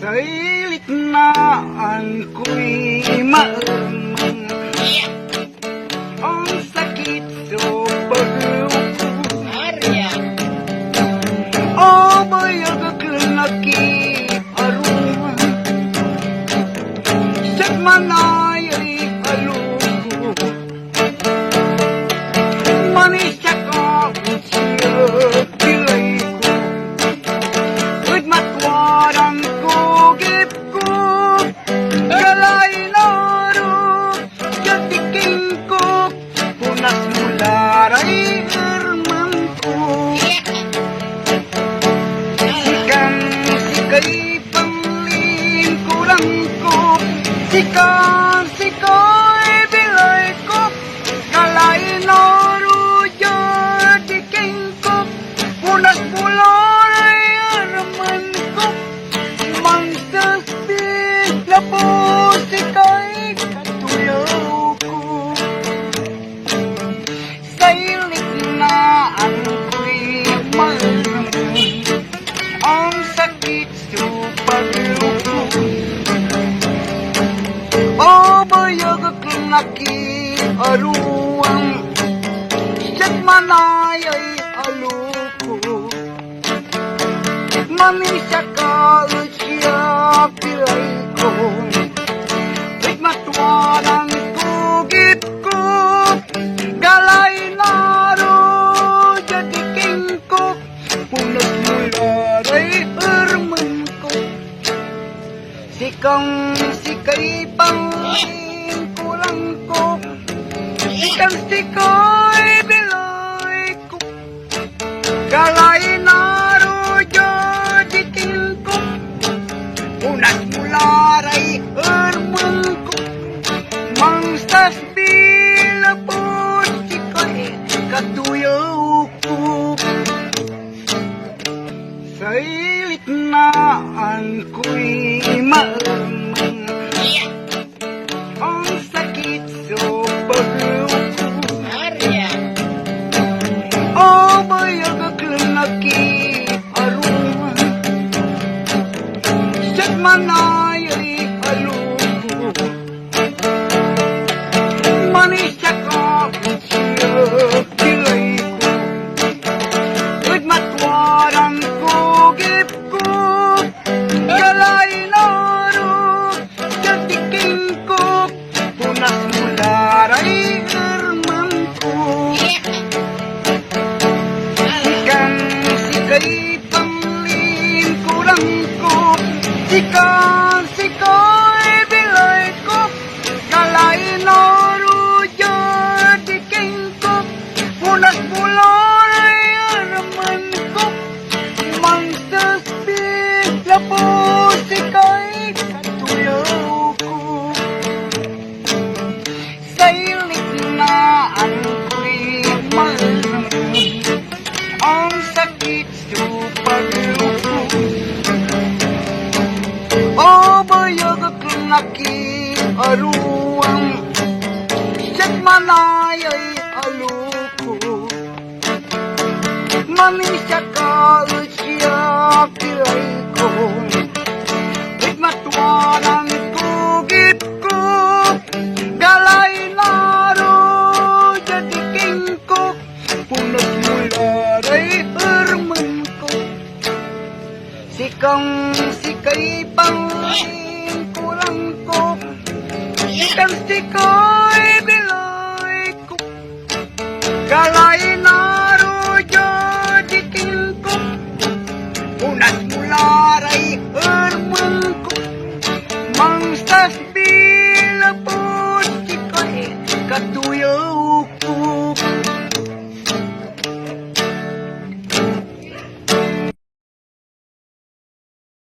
Sa iliknaan ko'y maamang ang sakit sa pag-upo. O bayag nakiaruman siyat manaya'y aluko. Manisya ka siya pilay ko with matwarang kugip ko. Galay naro jatiking ko punas mularay irman ko. Sikan sikay panglin kurang ko. Sikan sikay bilay ko. Galay naro jatiking ko punas mularay irman ko. Mangsas lapo sikay katuyaw ko. Sa iliknaan ko'y malamang ang sakit sa pag-upo. O bayag nakiaruang siyat manaya'y aluko. Manisya ka siya pilay ko with matwarang kugip ko. Galay naro jadiking ko punas mularay irman ko. Sikang sikay pangin kurang ko. Sikang sikay bilay ko. Galay naro jadiking ko punas mularay irman ko. Mangsas bilapot sikay katuyaw ko. Sa iliknaan ko'y maamang ang sakit sa pag-upo. O bayag nakiaruman siyat manaya'y aluko. Manisya ka siya pilay ko with matwarang kugip ko. Galay naro jatiking ko punas mularay irman ko. Sikan sikay panglin kurang ko. Sikan sikay bilay ko. Galay naro jatiking ko punas mularay irman ko. Mangsas lapo sikay katuyaw ko. Sa iliknaan ko'y malamang ang sakit sa pag-upo. O bayag nakiaruang siyat manaya'y aluko. Manisya ka siya pilay ko with matwarang kugip ko. Galay naro jadiking ko punas mularay irman ko. Sikang sikay pangin kurang ko. Sikang sikay bilay ko. Galay naro jadiking ko punas mularay irman ko. Mangsas bilapot sikay katuyaw